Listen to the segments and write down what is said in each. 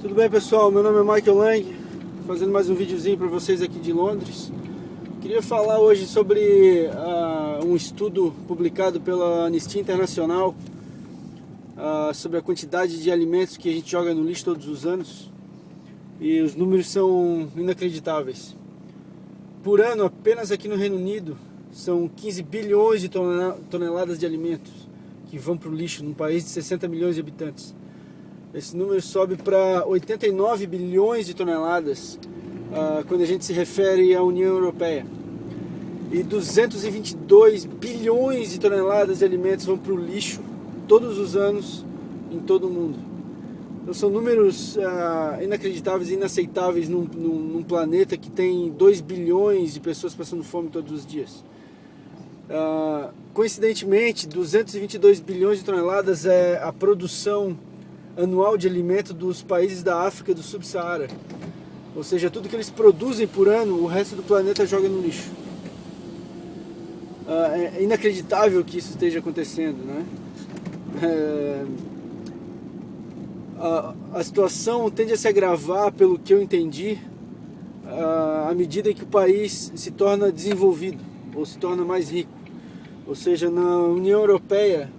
Tudo bem, pessoal? Meu nome é Michael Lang, fazendo mais um videozinho para vocês aqui de Londres. Queria falar hoje sobre um estudo publicado pela Anistia Internacional sobre a quantidade de alimentos que a gente joga no lixo todos os anos, e os números são inacreditáveis. Por ano, apenas aqui no Reino Unido, são 15 bilhões de toneladas de alimentos que vão para o lixo num país de 60 milhões de habitantes. Esse número sobe para 89 bilhões de toneladas quando a gente se refere à União Europeia. E 222 bilhões de toneladas de alimentos vão para o lixo todos os anos em todo o mundo. Então são números inacreditáveis e inaceitáveis num planeta que tem 2 bilhões de pessoas passando fome todos os dias. Coincidentemente, 222 bilhões de toneladas é a produção anual de alimento dos países da África do Sub-Saara. Ou seja, tudo que eles produzem por ano, o resto do planeta joga no lixo. É inacreditável que isso esteja acontecendo, né? A situação tende a se agravar, pelo que eu entendi, à medida que o país se torna desenvolvido, ou se torna mais rico. Ou seja, na União Europeia,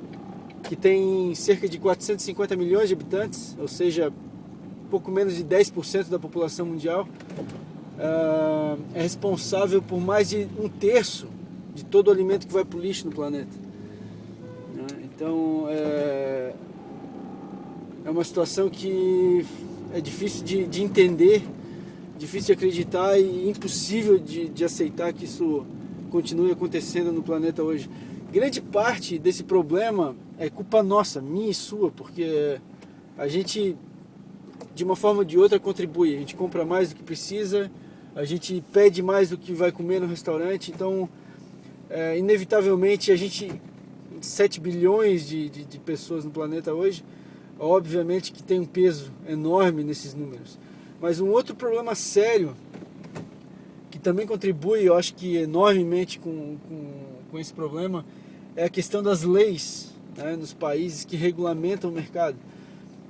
que tem cerca de 450 milhões de habitantes, ou seja, pouco menos de 10% da população mundial, é responsável por mais de 1/3 de todo o alimento que vai para o lixo no planeta. Então, é uma situação que é difícil de entender, difícil de acreditar e impossível de aceitar que isso continue acontecendo no planeta hoje. Grande parte desse problema é culpa nossa, minha e sua, porque a gente, de uma forma ou de outra, contribui. A gente compra mais do que precisa, a gente pede mais do que vai comer no restaurante, então, inevitavelmente, a gente, 7 bilhões de pessoas no planeta hoje, obviamente que tem um peso enorme nesses números. Mas um outro problema sério, que também contribui, eu acho que enormemente com esse problema, é a questão das leis, né, nos países que regulamentam o mercado.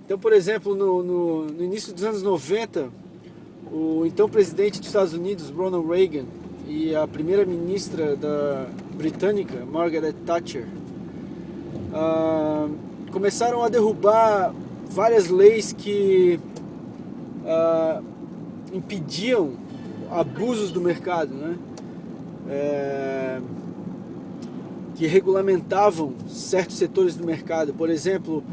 Então, por exemplo, no início dos anos 90, o então presidente dos Estados Unidos, Ronald Reagan, e a primeira-ministra britânica, Margaret Thatcher, começaram a derrubar várias leis que impediam abusos do mercado, né? Que regulamentavam certos setores do mercado. Por exemplo,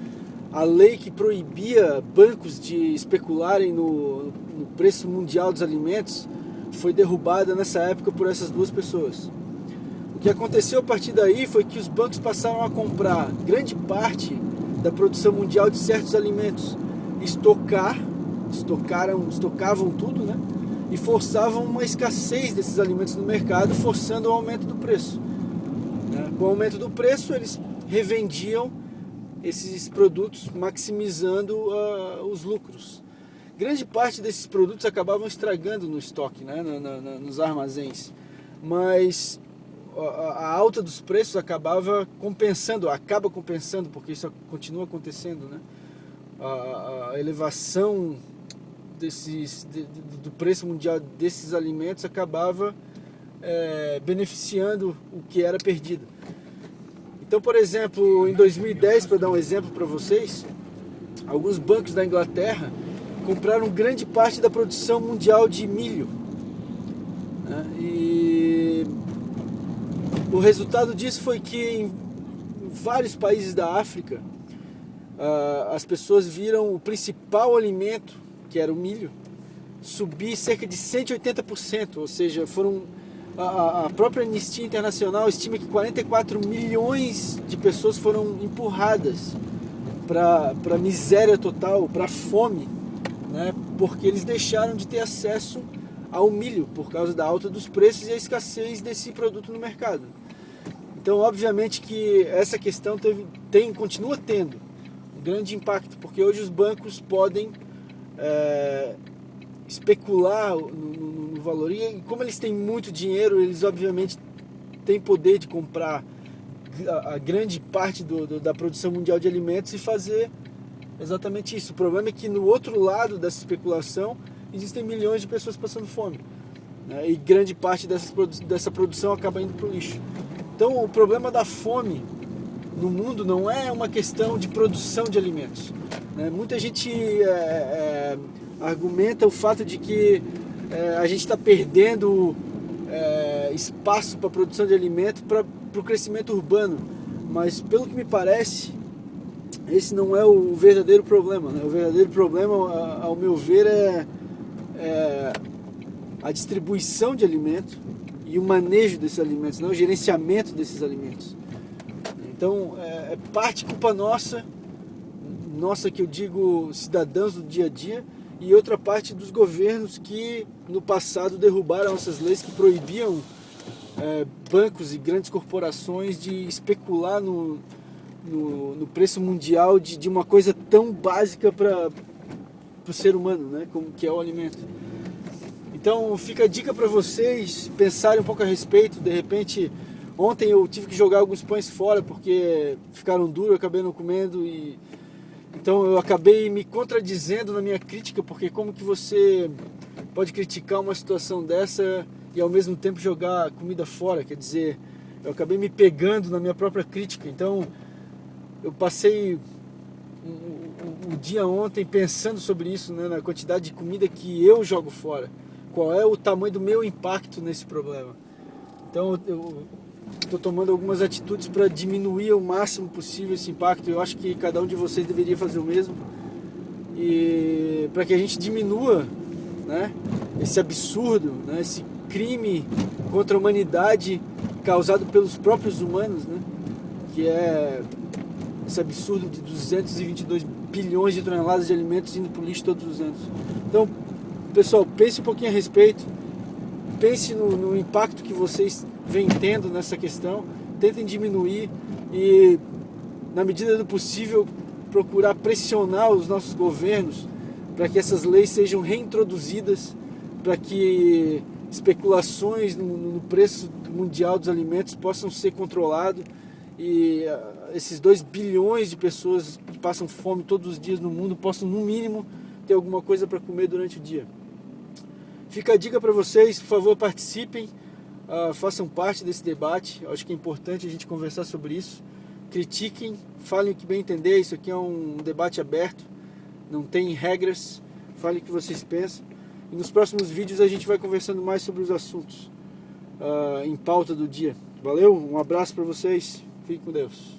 a lei que proibia bancos de especularem no preço mundial dos alimentos foi derrubada nessa época por essas duas pessoas. O que aconteceu a partir daí foi que os bancos passaram a comprar grande parte da produção mundial de certos alimentos, estocavam tudo, né? E forçavam uma escassez desses alimentos no mercado, forçando o aumento do preço. Com o aumento do preço, eles revendiam esses produtos, maximizando os lucros. Grande parte desses produtos acabavam estragando no estoque, né? Nos armazéns. Mas a alta dos preços acaba compensando, porque isso continua acontecendo, né? A elevação do preço mundial desses alimentos acabava beneficiando o que era perdido. Então, por exemplo, em 2010, para dar um exemplo para vocês, alguns bancos da Inglaterra compraram grande parte da produção mundial de milho, né? E o resultado disso foi que em vários países da África, as pessoas viram o principal alimento, que era o milho, subir cerca de 180%, ou seja, a própria Anistia Internacional estima que 44 milhões de pessoas foram empurradas para a miséria total, para a fome, né? Porque eles deixaram de ter acesso ao milho por causa da alta dos preços e a escassez desse produto no mercado. Então, obviamente que essa questão continua tendo um grande impacto, porque hoje os bancos podem especular no valor, e como eles têm muito dinheiro, eles obviamente têm poder de comprar a grande parte da produção mundial de alimentos e fazer Exatamente isso. O problema é que no outro lado dessa especulação existem milhões de pessoas passando fome, né? E grande parte dessa produção acaba indo para o lixo. Então o problema da fome no mundo não é uma questão de produção de alimentos, né? Muita gente argumenta o fato de que a gente está perdendo espaço para a produção de alimento para o crescimento urbano, mas pelo que me parece, esse não é o verdadeiro problema, né? O verdadeiro problema, ao meu ver, é a distribuição de alimento e o manejo desses alimentos, não o gerenciamento desses alimentos. Então, é parte culpa nossa que eu digo cidadãos do dia a dia, e outra parte dos governos que no passado derrubaram essas leis que proibiam bancos e grandes corporações de especular no preço mundial de uma coisa tão básica para o ser humano, né? Como que é o alimento. Então fica a dica para vocês pensarem um pouco a respeito. De repente, ontem eu tive que jogar alguns pães fora porque ficaram duros, eu acabei não comendo, e então eu acabei me contradizendo na minha crítica, porque como que você pode criticar uma situação dessa e ao mesmo tempo jogar comida fora? Quer dizer, eu acabei me pegando na minha própria crítica. Então eu passei o dia ontem pensando sobre isso, né, na quantidade de comida que eu jogo fora. Qual é o tamanho do meu impacto nesse problema? Então eu estou tomando algumas atitudes para diminuir ao máximo possível esse impacto. Eu acho que cada um de vocês deveria fazer o mesmo, e para que a gente diminua, né, esse absurdo, né, esse crime contra a humanidade causado pelos próprios humanos, né, que é esse absurdo de 222 bilhões de toneladas de alimentos indo para o lixo todos os anos. Então, pessoal, pense um pouquinho a respeito, pense no impacto que vocês vêm tendo nessa questão, tentem diminuir e, na medida do possível, procurar pressionar os nossos governos para que essas leis sejam reintroduzidas, para que especulações no preço mundial dos alimentos possam ser controlados e esses 2 bilhões de pessoas que passam fome todos os dias no mundo possam, no mínimo, ter alguma coisa para comer durante o dia. Fica a dica para vocês, por favor, participem, façam parte desse debate. Eu acho que é importante a gente conversar sobre isso. Critiquem, falem o que bem entender. Isso aqui é um debate aberto, não tem regras. Falem o que vocês pensam. E nos próximos vídeos a gente vai conversando mais sobre os assuntos em pauta do dia. Valeu, um abraço para vocês, fiquem com Deus.